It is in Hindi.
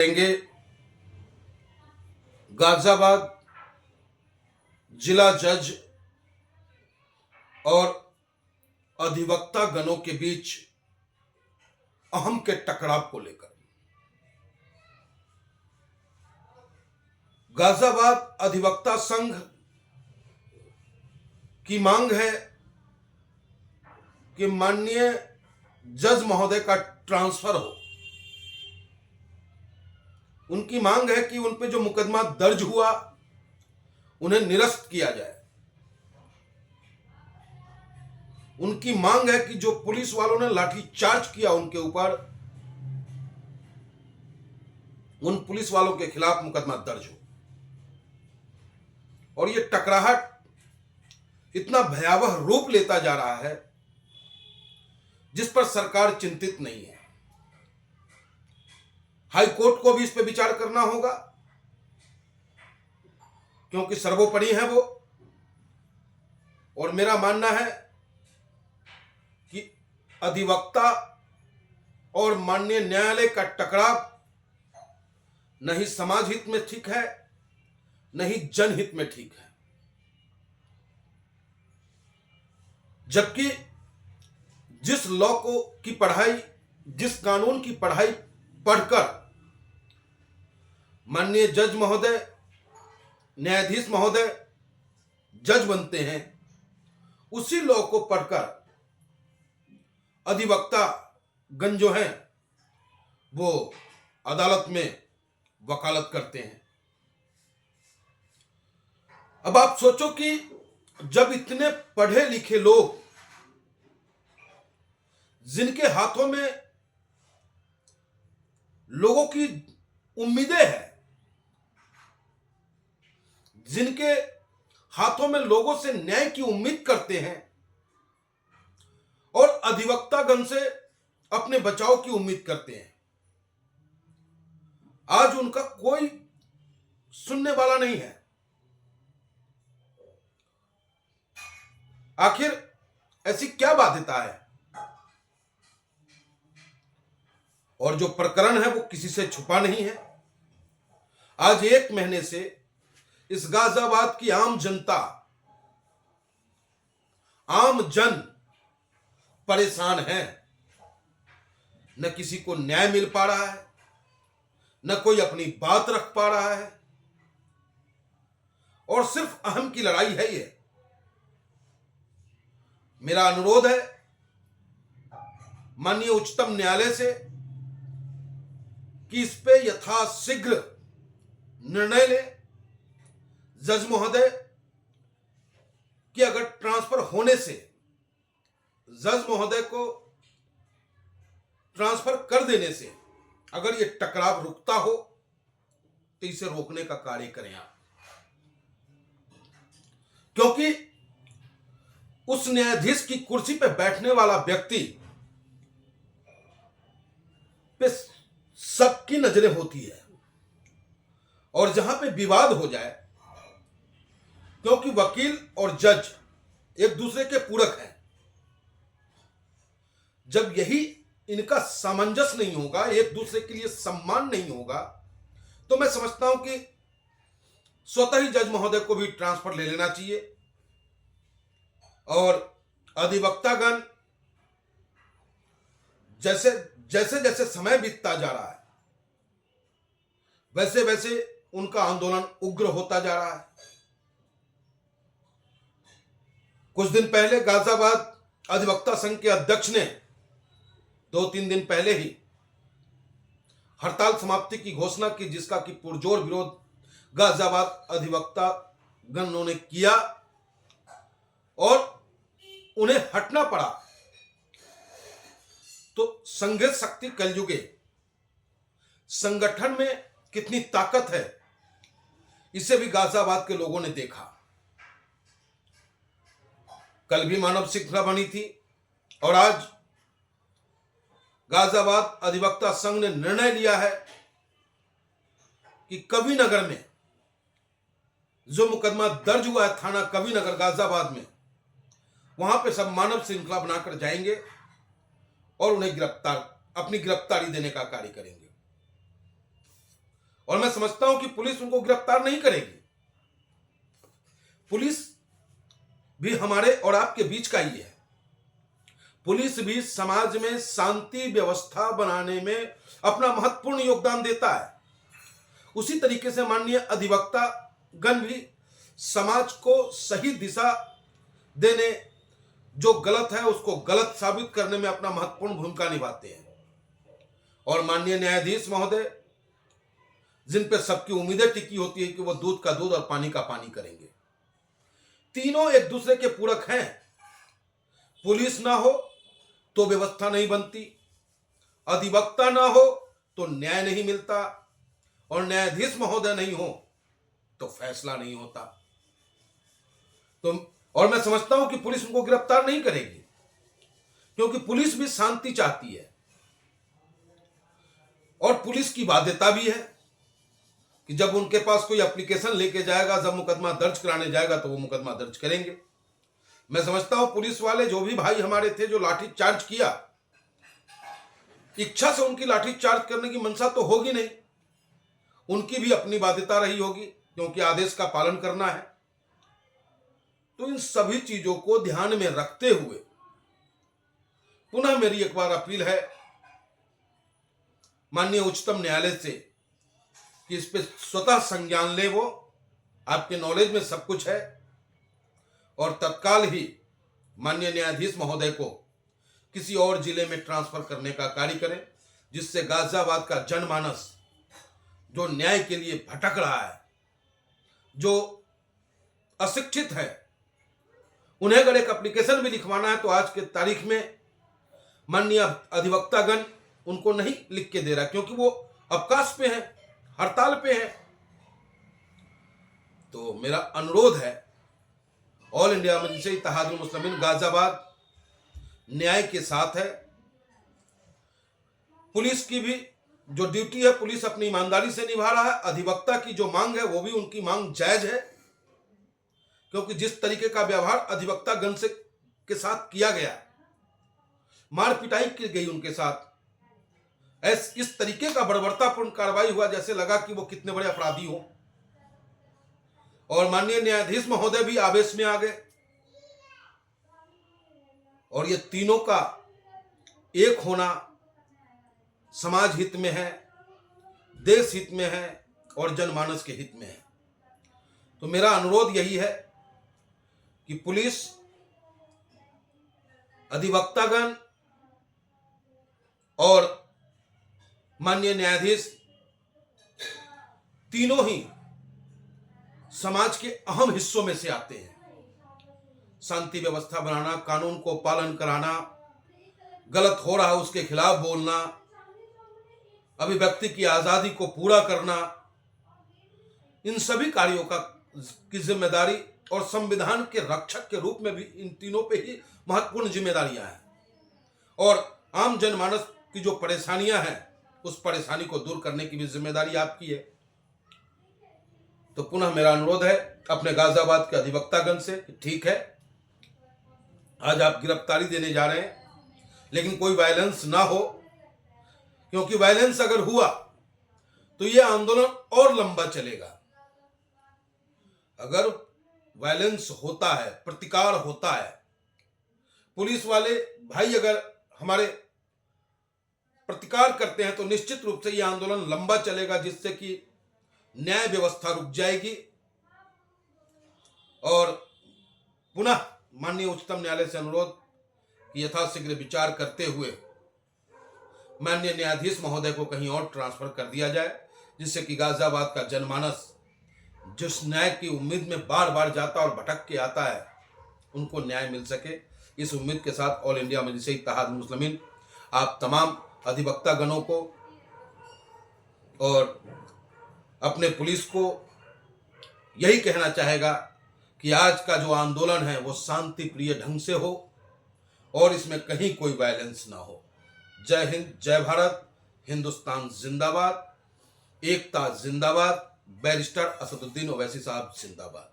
देंगे गाजियाबाद जिला जज और अधिवक्ता गणों के बीच अहम के टकराव को लेकर। गाजियाबाद अधिवक्ता संघ की मांग है कि माननीय जज महोदय का ट्रांसफर हो। उनकी मांग है कि उन पे जो मुकदमा दर्ज हुआ उन्हें निरस्त किया जाए। उनकी मांग है कि जो पुलिस वालों ने लाठीचार्ज किया उनके ऊपर, उन पुलिस वालों के खिलाफ मुकदमा दर्ज हो। और यह टकराहट इतना भयावह रूप लेता जा रहा है जिस पर सरकार चिंतित नहीं है। हाई कोर्ट को भी इस पर विचार करना होगा क्योंकि सर्वोपरि है वो। और मेरा मानना है कि अधिवक्ता और माननीय न्यायालय का टकराव न ही समाज हित में ठीक है, न ही जनहित में ठीक है। जबकि जिस लॉ को की पढ़ाई, जिस कानून की पढ़ाई पढ़कर माननीय जज महोदय, न्यायाधीश महोदय जज बनते हैं, उसी लॉ को पढ़कर अधिवक्ता गण जो हैं वो अदालत में वकालत करते हैं। अब आप सोचो कि जब इतने पढ़े लिखे लोग, जिनके हाथों में लोगों की उम्मीदें हैं, जिनके हाथों में लोगों से न्याय की उम्मीद करते हैं और अधिवक्तागण से अपने बचाव की उम्मीद करते हैं, आज उनका कोई सुनने वाला नहीं है। आखिर ऐसी क्या बाध्यता है? और जो प्रकरण है वो किसी से छुपा नहीं है। आज 1 महीने से इस गाजियाबाद की आम जनता, आम जन परेशान है। न किसी को न्याय मिल पा रहा है, न कोई अपनी बात रख पा रहा है, और सिर्फ अहम की लड़ाई है ये। मेरा अनुरोध है माननीय उच्चतम न्यायालय से कि इस पे यथाशीघ्र निर्णय ले। जज महोदय कि अगर ट्रांसफर होने से, जज महोदय को ट्रांसफर कर देने से अगर ये टकराव रुकता हो तो इसे रोकने का कार्य करें आप। क्योंकि उस न्यायाधीश की कुर्सी पे बैठने वाला व्यक्ति पे सबकी नजरें होती है, और जहां पे विवाद हो जाए, क्योंकि वकील और जज एक दूसरे के पूरक हैं, जब यही इनका सामंजस्य नहीं होगा, एक दूसरे के लिए सम्मान नहीं होगा, तो मैं समझता हूं कि स्वतः ही जज महोदय को भी ट्रांसफर ले लेना चाहिए। और अधिवक्तागण जैसे जैसे समय बीतता जा रहा है, वैसे वैसे उनका आंदोलन उग्र होता जा रहा है। कुछ दिन पहले गाजियाबाद अधिवक्ता संघ के अध्यक्ष ने 2-3 दिन पहले ही हड़ताल समाप्ति की घोषणा की, जिसका कि पुरजोर विरोध गाजियाबाद अधिवक्ता गणों ने किया और उन्हें हटना पड़ा। तो संघ शक्ति कलयुगे, संगठन में कितनी ताकत है, इसे भी गाजियाबाद के लोगों ने देखा। कल भी मानव श्रृंखला बनी थी और आज गाजियाबाद अधिवक्ता संघ ने निर्णय लिया है कि कविनगर में जो मुकदमा दर्ज हुआ है थाना कविनगर गाजियाबाद में, वहां पे सब मानव श्रृंखला बनाकर जाएंगे और उन्हें अपनी गिरफ्तारी देने का कार्य करेंगे। और मैं समझता हूं कि पुलिस उनको गिरफ्तार नहीं करेगी। पुलिस भी हमारे और आपके बीच का ही है। पुलिस भी समाज में शांति व्यवस्था बनाने में अपना महत्वपूर्ण योगदान देता है। उसी तरीके से माननीय अधिवक्ता गण भी समाज को सही दिशा देने, जो गलत है उसको गलत साबित करने में अपना महत्वपूर्ण भूमिका निभाते हैं। और माननीय न्यायाधीश महोदय, जिन पर सबकी उम्मीदें टिकी होती है कि वो दूध का दूध और पानी का पानी करेंगे, तीनों एक दूसरे के पूरक हैं। पुलिस ना हो तो व्यवस्था नहीं बनती, अधिवक्ता ना हो तो न्याय नहीं मिलता, और न्यायाधीश महोदय नहीं हो तो फैसला नहीं होता। तो और मैं समझता हूं कि पुलिस उनको गिरफ्तार नहीं करेगी, क्योंकि पुलिस भी शांति चाहती है। और पुलिस की बाध्यता भी है कि जब उनके पास कोई एप्लीकेशन लेके जाएगा, जब मुकदमा दर्ज कराने जाएगा तो वो मुकदमा दर्ज करेंगे। मैं समझता हूं पुलिस वाले जो भी भाई हमारे थे जो लाठी चार्ज किया, इच्छा से उनकी लाठी चार्ज करने की मंशा तो होगी नहीं, उनकी भी अपनी बाध्यता रही होगी, क्योंकि आदेश का पालन करना है। तो इन सभी चीजों को ध्यान में रखते हुए पुनः मेरी एक बार अपील है माननीय उच्चतम न्यायालय से कि इस पे स्वतः संज्ञान ले। वो आपके नॉलेज में सब कुछ है, और तत्काल ही माननीय न्यायाधीश महोदय को किसी और जिले में ट्रांसफर करने का कार्य करें, जिससे गाजियाबाद का जनमानस जो न्याय के लिए भटक रहा है, जो अशिक्षित है, उन्हें अगर एक एप्लीकेशन भी लिखवाना है तो आज के तारीख में माननीय अधिवक्तागण उनको नहीं लिख के दे रहा, क्योंकि वो अवकाश पे है, हड़ताल पे है। तो मेरा अनुरोध है, ऑल इंडिया मजलिस इत्तेहादुल मुस्लिमीन गाजियाबाद न्याय के साथ है। पुलिस की भी जो ड्यूटी है पुलिस अपनी ईमानदारी से निभा रहा है। अधिवक्ता की जो मांग है वो भी उनकी मांग जायज है, क्योंकि जिस तरीके का व्यवहार अधिवक्ता गण से के साथ किया गया, मार पिटाई की गई उनके साथ, इस तरीके का बर्बरतापूर्ण कार्रवाई हुआ जैसे लगा कि वो कितने बड़े अपराधी हो। और माननीय न्यायाधीश महोदय भी आवेश में आ गए, और ये तीनों का एक होना समाज हित में है, देश हित में है और जनमानस के हित में है। तो मेरा अनुरोध यही है कि पुलिस, अधिवक्तागण और माननीय न्यायाधीश तीनों ही समाज के अहम हिस्सों में से आते हैं। शांति व्यवस्था बनाना, कानून को पालन कराना, गलत हो रहा है उसके खिलाफ बोलना, अभिव्यक्ति की आजादी को पूरा करना, इन सभी कार्यों की जिम्मेदारी और संविधान के रक्षक के रूप में भी इन तीनों पे ही महत्वपूर्ण जिम्मेदारियां हैं। और आम जनमानस की जो परेशानियां हैं उस परेशानी को दूर करने की भी जिम्मेदारी आपकी है। तो पुनः मेरा अनुरोध है अपने गाजियाबाद के अधिवक्तागण से कि ठीक है, आज आप गिरफ्तारी देने जा रहे हैं, लेकिन कोई वायलेंस ना हो, क्योंकि वायलेंस अगर हुआ तो यह आंदोलन और लंबा चलेगा। अगर वायलेंस होता है, प्रतिकार होता है, पुलिस वाले भाई अगर हमारे प्रतिकार करते हैं, तो निश्चित रूप से यह आंदोलन लंबा चलेगा, जिससे कि न्याय व्यवस्था रुक जाएगी। और पुनः माननीय उच्चतम न्यायालय से अनुरोध कि यथाशीघ्र विचार करते हुए माननीय न्यायाधीश महोदय को कहीं और ट्रांसफर कर दिया जाए, जिससे कि गाजियाबाद का जनमानस जिस न्याय की उम्मीद में बार बार जाता और भटक के आता है, उनको न्याय मिल सके। इस उम्मीद के साथ ऑल इंडिया मजलिस इत्तेहादुल मुस्लिमीन आप तमाम अधिवक्ता गणों को और अपने पुलिस को यही कहना चाहेगा कि आज का जो आंदोलन है वो शांति प्रिय ढंग से हो और इसमें कहीं कोई वायलेंस ना हो। जय हिंद, जय भारत, हिंदुस्तान जिंदाबाद, एकता जिंदाबाद, बैरिस्टर असदुद्दीन ओवैसी साहब जिंदाबाद।